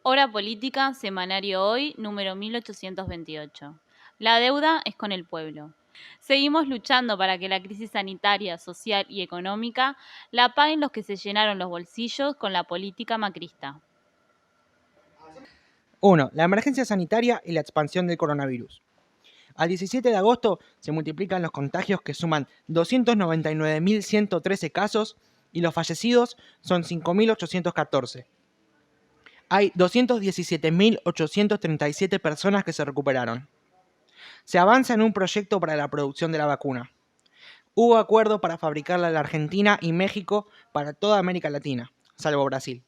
Hora Política, Semanario Hoy, número 1828. La deuda es con el pueblo. Seguimos luchando para que la crisis sanitaria, social y económica la paguen los que se llenaron los bolsillos con la política macrista. 1. La emergencia sanitaria y la expansión del coronavirus. Al 17 de agosto se multiplican los contagios que suman 299.113 casos y los fallecidos son 5.814. Hay 217.837 personas que se recuperaron. Se avanza en un proyecto para la producción de la vacuna. Hubo acuerdo para fabricarla en la Argentina y México para toda América Latina, salvo Brasil.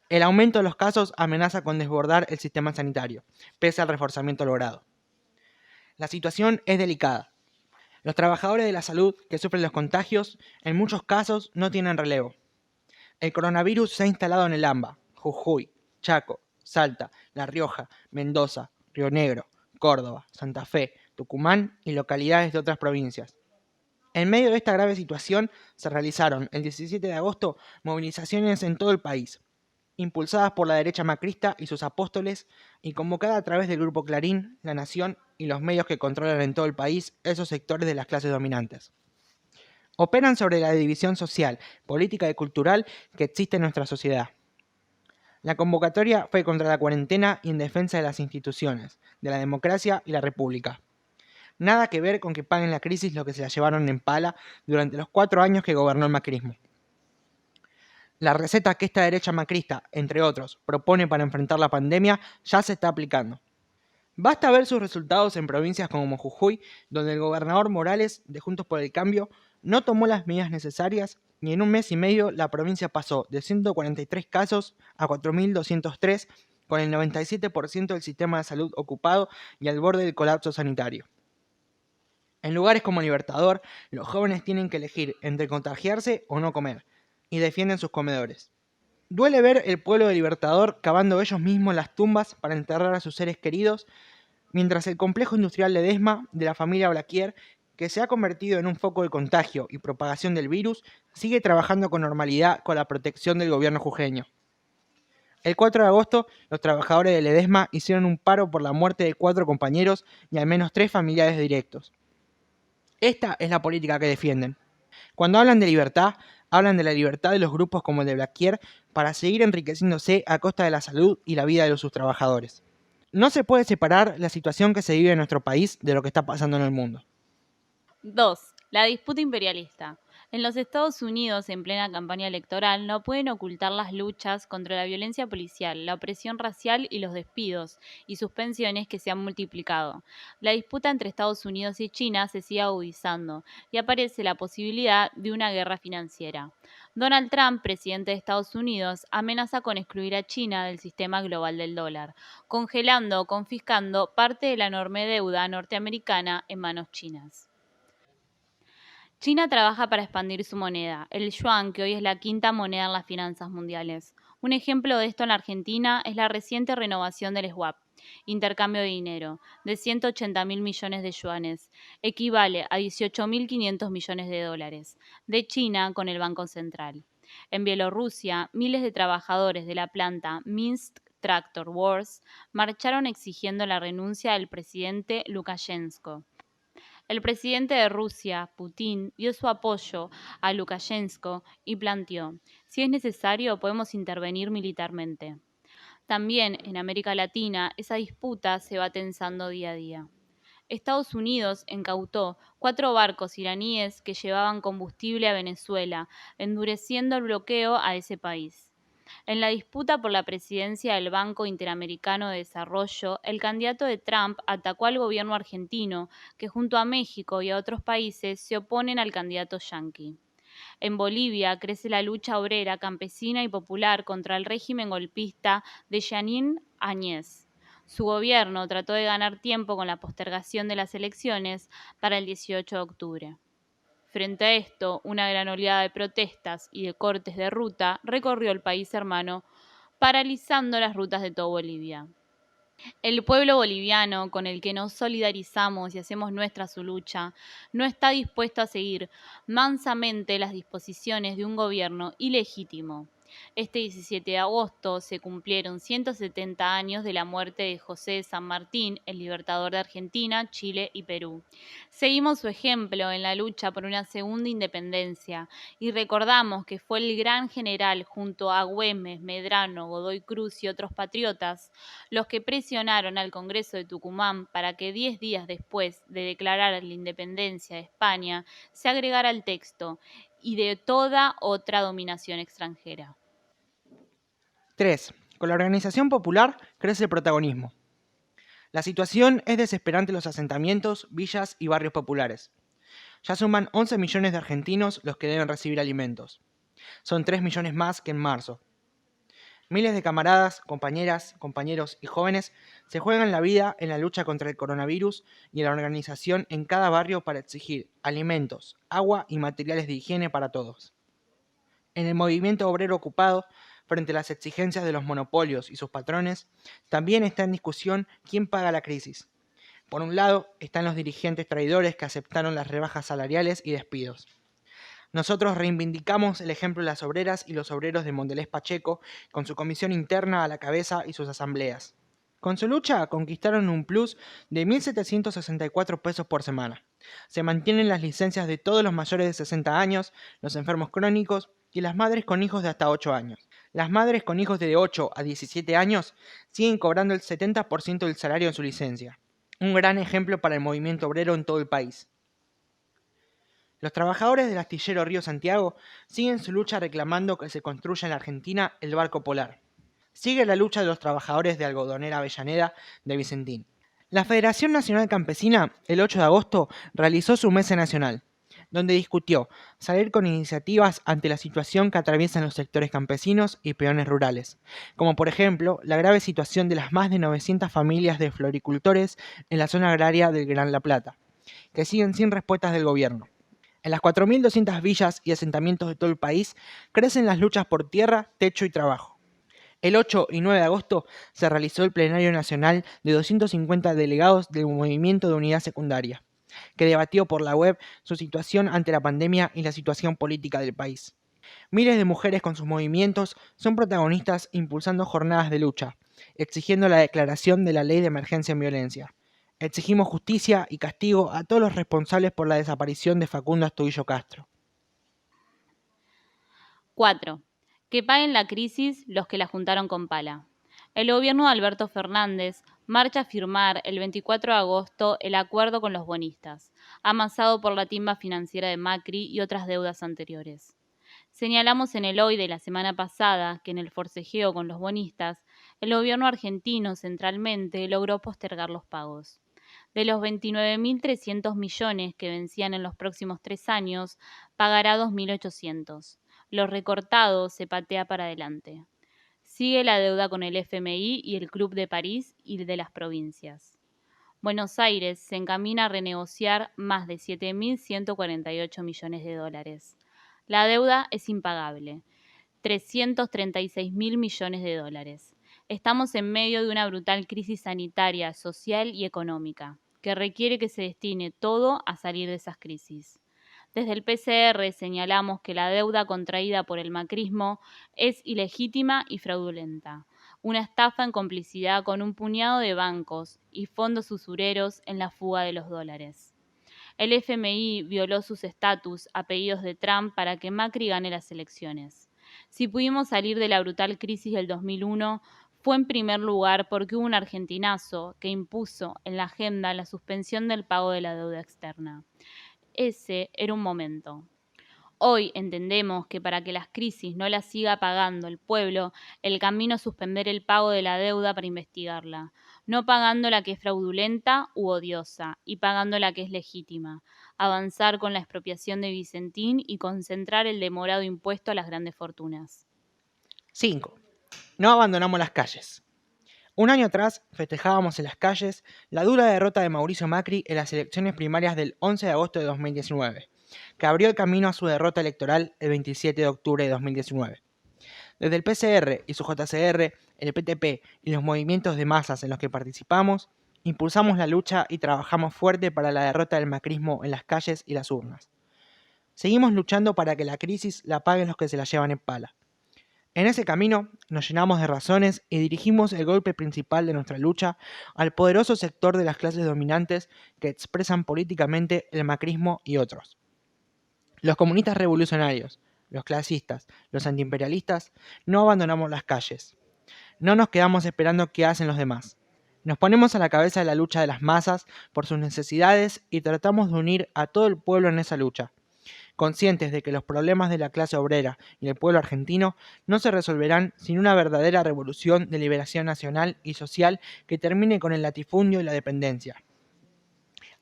El aumento de los casos amenaza con desbordar el sistema sanitario, pese al reforzamiento logrado. La situación es delicada. Los trabajadores de la salud que sufren los contagios, en muchos casos, no tienen relevo. El coronavirus se ha instalado en el AMBA, Jujuy, Chaco, Salta, La Rioja, Mendoza, Río Negro, Córdoba, Santa Fe, Tucumán y localidades de otras provincias. En medio de esta grave situación, se realizaron el 17 de agosto movilizaciones en todo el país, impulsadas por la derecha macrista y sus apóstoles y convocada a través del Grupo Clarín, La Nación y los medios que controlan en todo el país esos sectores de las clases dominantes. Operan sobre la división social, política y cultural que existe en nuestra sociedad. La convocatoria fue contra la cuarentena y en defensa de las instituciones, de la democracia y la república. Nada que ver con que paguen la crisis lo que se la llevaron en pala durante los 4 años que gobernó el macrismo. La receta que esta derecha macrista, entre otros, propone para enfrentar la pandemia ya se está aplicando. Basta ver sus resultados en provincias como Jujuy, donde el gobernador Morales, de Juntos por el Cambio, no tomó las medidas necesarias y en un mes y medio la provincia pasó de 143 casos a 4.203, con el 97% del sistema de salud ocupado y al borde del colapso sanitario. En lugares como Libertador, los jóvenes tienen que elegir entre contagiarse o no comer, y defienden sus comedores. Duele ver el pueblo de Libertador cavando ellos mismos las tumbas para enterrar a sus seres queridos, mientras el complejo industrial Ledesma, de la familia Blaquier, que se ha convertido en un foco de contagio y propagación del virus, sigue trabajando con normalidad con la protección del gobierno jujeño. El 4 de agosto, los trabajadores de Ledesma hicieron un paro por la muerte de 4 compañeros y al menos 3 familiares directos. Esta es la política que defienden. Cuando hablan de libertad, hablan de la libertad de los grupos como el de Blaquier para seguir enriqueciéndose a costa de la salud y la vida de sus trabajadores. No se puede separar la situación que se vive en nuestro país de lo que está pasando en el mundo. 2. La disputa imperialista. En los Estados Unidos, en plena campaña electoral, no pueden ocultar las luchas contra la violencia policial, la opresión racial y los despidos y suspensiones que se han multiplicado. La disputa entre Estados Unidos y China se sigue agudizando y aparece la posibilidad de una guerra financiera. Donald Trump, presidente de Estados Unidos, amenaza con excluir a China del sistema global del dólar, congelando o confiscando parte de la enorme deuda norteamericana en manos chinas. China trabaja para expandir su moneda, el yuan, que hoy es la quinta moneda en las finanzas mundiales. Un ejemplo de esto en la Argentina es la reciente renovación del swap, intercambio de dinero, de 180.000 millones de yuanes, equivale a 18.500 millones de dólares, de China con el Banco Central. En Bielorrusia, miles de trabajadores de la planta Minsk Tractor Wars marcharon exigiendo la renuncia del presidente Lukashenko. El presidente de Rusia, Putin, dio su apoyo a Lukashenko y planteó: si es necesario, podemos intervenir militarmente. También en América Latina, esa disputa se va tensando día a día. Estados Unidos incautó 4 barcos iraníes que llevaban combustible a Venezuela, endureciendo el bloqueo a ese país. En la disputa por la presidencia del Banco Interamericano de Desarrollo, el candidato de Trump atacó al gobierno argentino, que junto a México y a otros países se oponen al candidato yanqui. En Bolivia crece la lucha obrera, campesina y popular contra el régimen golpista de Jeanine Áñez. Su gobierno trató de ganar tiempo con la postergación de las elecciones para el 18 de octubre. Frente a esto, una gran oleada de protestas y de cortes de ruta recorrió el país hermano, paralizando las rutas de toda Bolivia. El pueblo boliviano, con el que nos solidarizamos y hacemos nuestra su lucha, no está dispuesto a seguir mansamente las disposiciones de un gobierno ilegítimo. Este 17 de agosto se cumplieron 170 años de la muerte de José de San Martín, el libertador de Argentina, Chile y Perú. Seguimos su ejemplo en la lucha por una segunda independencia y recordamos que fue el gran general junto a Güemes, Medrano, Godoy Cruz y otros patriotas los que presionaron al Congreso de Tucumán para que 10 días después de declarar la independencia de España se agregara al texto y de toda otra dominación extranjera. 3. Con la organización popular crece el protagonismo. La situación es desesperante en los asentamientos, villas y barrios populares. Ya suman 11 millones de argentinos los que deben recibir alimentos. Son 3 millones más que en marzo. Miles de camaradas, compañeras, compañeros y jóvenes se juegan la vida en la lucha contra el coronavirus y en la organización en cada barrio para exigir alimentos, agua y materiales de higiene para todos. En el movimiento obrero ocupado, frente a las exigencias de los monopolios y sus patrones, también está en discusión quién paga la crisis. Por un lado, están los dirigentes traidores que aceptaron las rebajas salariales y despidos. Nosotros reivindicamos el ejemplo de las obreras y los obreros de Mondelez Pacheco, con su comisión interna a la cabeza y sus asambleas. Con su lucha conquistaron un plus de 1.764 pesos por semana. Se mantienen las licencias de todos los mayores de 60 años, los enfermos crónicos y las madres con hijos de hasta 8 años. Las madres con hijos de 8 a 17 años siguen cobrando el 70% del salario en su licencia. Un gran ejemplo para el movimiento obrero en todo el país. Los trabajadores del astillero Río Santiago siguen su lucha reclamando que se construya en la Argentina el barco polar. Sigue la lucha de los trabajadores de Algodonera Avellaneda de Vicentín. La Federación Nacional Campesina, el 8 de agosto, realizó su mesa nacional, donde discutió salir con iniciativas ante la situación que atraviesan los sectores campesinos y peones rurales, como por ejemplo la grave situación de las más de 900 familias de floricultores en la zona agraria del Gran La Plata, que siguen sin respuestas del gobierno. En las 4.200 villas y asentamientos de todo el país crecen las luchas por tierra, techo y trabajo. El 8 y 9 de agosto se realizó el plenario nacional de 250 delegados del Movimiento de Unidad Secundaria, que debatió por la web su situación ante la pandemia y la situación política del país. Miles de mujeres con sus movimientos son protagonistas impulsando jornadas de lucha, exigiendo la declaración de la Ley de Emergencia en Violencia. Exigimos justicia y castigo a todos los responsables por la desaparición de Facundo Astudillo Castro. 4. Que paguen la crisis los que la juntaron con pala. El gobierno de Alberto Fernández marcha a firmar el 24 de agosto el acuerdo con los bonistas, amasado por la timba financiera de Macri y otras deudas anteriores. Señalamos en el Hoy de la semana pasada que en el forcejeo con los bonistas, el gobierno argentino centralmente logró postergar los pagos. De los 29.300 millones que vencían en los próximos 3 años, pagará 2.800. Lo recortado se patea para adelante. Sigue la deuda con el FMI y el Club de París y de las provincias. Buenos Aires se encamina a renegociar más de 7.148 millones de dólares. La deuda es impagable, 336.000 millones de dólares. Estamos en medio de una brutal crisis sanitaria, social y económica, que requiere que se destine todo a salir de esas crisis. Desde el PCR señalamos que la deuda contraída por el macrismo es ilegítima y fraudulenta, una estafa en complicidad con un puñado de bancos y fondos usureros en la fuga de los dólares. El FMI violó sus estatus a pedidos de Trump para que Macri gane las elecciones. Si pudimos salir de la brutal crisis del 2001, fue en primer lugar porque hubo un argentinazo que impuso en la agenda la suspensión del pago de la deuda externa. Ese era un momento. Hoy entendemos que para que las crisis no las siga pagando el pueblo, el camino es suspender el pago de la deuda para investigarla, no pagando la que es fraudulenta u odiosa y pagando la que es legítima, avanzar con la expropiación de Vicentín y concentrar el demorado impuesto a las grandes fortunas. 5. No abandonamos las calles. Un año atrás festejábamos en las calles la dura derrota de Mauricio Macri en las elecciones primarias del 11 de agosto de 2019, que abrió el camino a su derrota electoral el 27 de octubre de 2019. Desde el PCR y su JCR, el PTP y los movimientos de masas en los que participamos, impulsamos la lucha y trabajamos fuerte para la derrota del macrismo en las calles y las urnas. Seguimos luchando para que la crisis la paguen los que se la llevan en pala. En ese camino nos llenamos de razones y dirigimos el golpe principal de nuestra lucha al poderoso sector de las clases dominantes que expresan políticamente el macrismo y otros. Los comunistas revolucionarios, los clasistas, los antiimperialistas, no abandonamos las calles. No nos quedamos esperando qué hacen los demás. Nos ponemos a la cabeza de la lucha de las masas por sus necesidades y tratamos de unir a todo el pueblo en esa lucha, conscientes de que los problemas de la clase obrera y del pueblo argentino no se resolverán sin una verdadera revolución de liberación nacional y social que termine con el latifundio y la dependencia.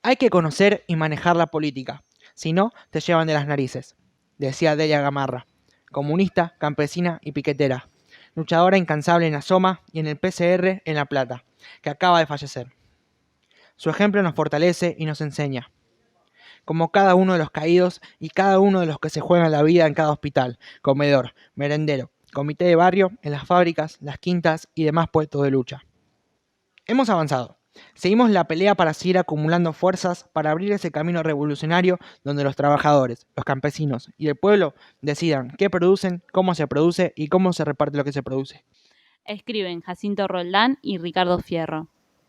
Hay que conocer y manejar la política, si no, te llevan de las narices, decía Delia Gamarra, comunista, campesina y piquetera, luchadora incansable en Asoma y en el PCR en La Plata, que acaba de fallecer. Su ejemplo nos fortalece y nos enseña, como cada uno de los caídos y cada uno de los que se juegan la vida en cada hospital, comedor, merendero, comité de barrio, en las fábricas, las quintas y demás puestos de lucha. Hemos avanzado. Seguimos la pelea para seguir acumulando fuerzas para abrir ese camino revolucionario donde los trabajadores, los campesinos y el pueblo decidan qué producen, cómo se produce y cómo se reparte lo que se produce. Escriben Jacinto Roldán y Ricardo Fierro.